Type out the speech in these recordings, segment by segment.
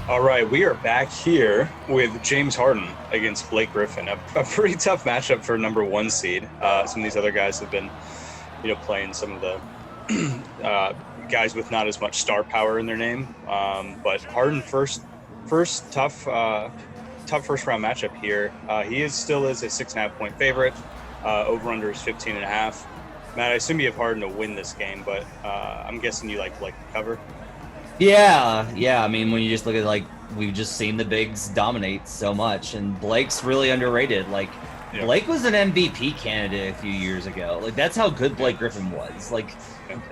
All right, we are back here with James Harden against Blake Griffin. A pretty tough matchup for number one seed. Some of these other guys have been, playing some of the guys with not as much star power in their name. But Harden first tough first round matchup here. He still is a 6.5 point favorite. Over under is 15.5. Matt, I assume you have Harden to win this game, but I'm guessing you like cover. Yeah. I mean, when you just look at we've just seen the bigs dominate so much, and Blake's really underrated. Blake was an MVP candidate a few years ago. That's how good Blake Griffin was.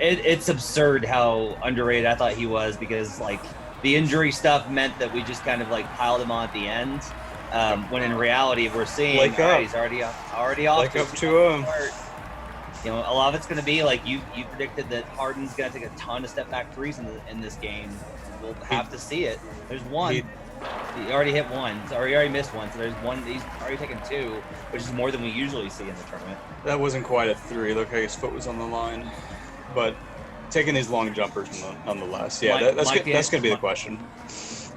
It's absurd how underrated I thought he was because the injury stuff meant that we just kind of piled him on at the end. When in reality, we're seeing he's already off. Blake up to him. A lot of it's going to be you predicted that Harden's going to take a ton of step back threes in this game. We'll have to see it. There's one. He already hit one. He already missed one. So there's one. He's already taken two, which is more than we usually see in the tournament. That wasn't quite a three. Looked like his foot was on the line, but taking these long jumpers nonetheless. Yeah, that's going to be the question.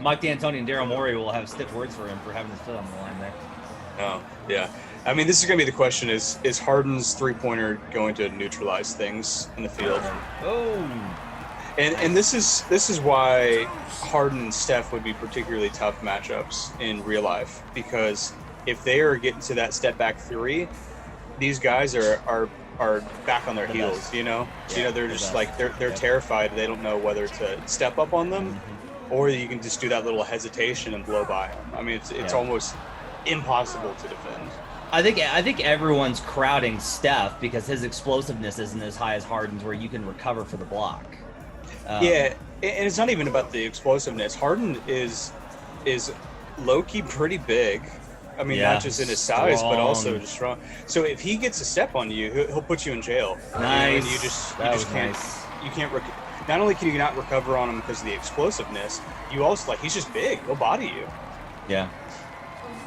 Mike D'Antoni and Daryl Morey will have stiff words for him for having his foot on the line there. Oh, yeah. I mean, this is going to be the question: is Harden's three-pointer going to neutralize things in the field? Oh. And this is why Harden and Steph would be particularly tough matchups in real life, because if they are getting to that step back three, these guys are back on their heels. They're just they're terrified. They don't know whether to step up on them, or you can just do that little hesitation and blow by them. I mean, it's almost impossible to defend. I think everyone's crowding Steph because his explosiveness isn't as high as Harden's, where you can recover for the block. And it's not even about the explosiveness. Harden is low-key pretty big. I mean, not just in his size, but also just strong. So if he gets a step on you, he'll put you in jail. Nice. And you just can't. Nice. You can't. Not only can you not recover on him because of the explosiveness, you also he's just big. He'll body you. Yeah.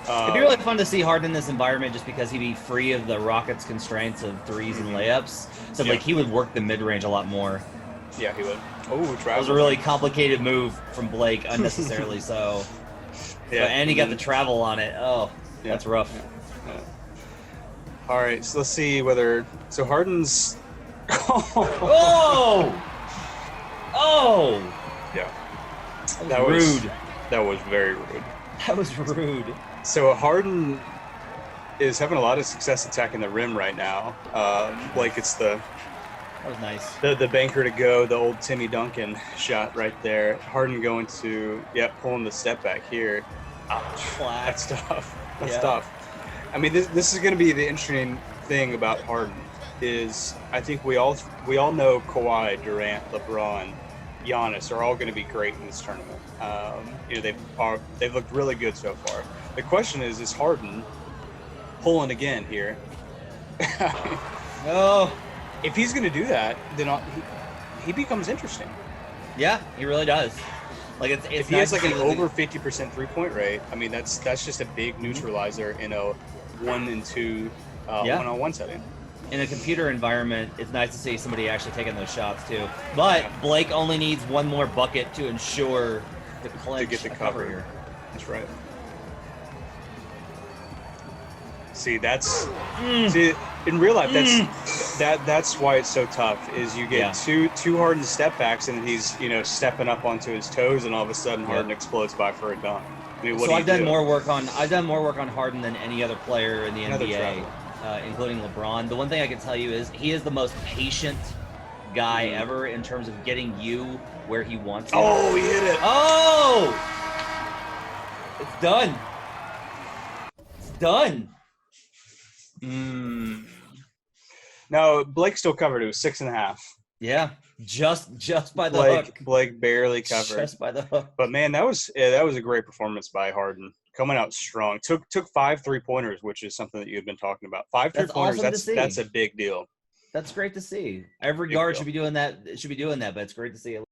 It'd be really fun to see Harden in this environment just because he'd be free of the Rockets' constraints of threes and layups. So he would work the mid-range a lot more. Yeah, he would. Oh, travel. That was a really complicated move from Blake, unnecessarily so. Yeah, and he got the travel on it. Oh, that's rough. Yeah. All right, so let's see whether Harden's. Oh! Yeah. That was rude. That was very rude. That was rude. So Harden is having a lot of success attacking the rim right now. It's that was nice. The banker to go, the old Timmy Duncan shot right there. Harden going to pulling the step back here. Ouch. That's tough. That's tough. I mean, this is going to be the interesting thing about Harden is I think we all know Kawhi, Durant, LeBron, Giannis are all going to be great in this tournament. They've looked really good so far. The question is Harden pulling again here? No. If he's going to do that, then he becomes interesting. Yeah, he really does. If he has an over 50% 3-point rate, I mean that's just a big neutralizer in a 1 and 2 one-on-one setting. In a computer environment, it's nice to see somebody actually taking those shots too. But Blake only needs one more bucket to ensure the clinch to get the cover here. That's right. See, in real life, that's why it's so tough. Is you get two Harden step backs, and he's stepping up onto his toes, and all of a sudden Harden explodes by for a dunk. I mean, I've done more work on Harden than any other player in the NBA. Including LeBron. The one thing I can tell you is he is the most patient guy ever in terms of getting you where he wants you. Oh, he hit it. Oh! It's done. It's done. No, Blake still covered. It was 6.5. Yeah, just by the hook. Blake barely covered. Just by the hook. But man, that was a great performance by Harden. Coming out strong. Took 5 3-pointers, which is something that you've been talking about. 5 3-pointers. Awesome that's a big deal. That's great to see. Every guard should be doing that. But it's great to see it.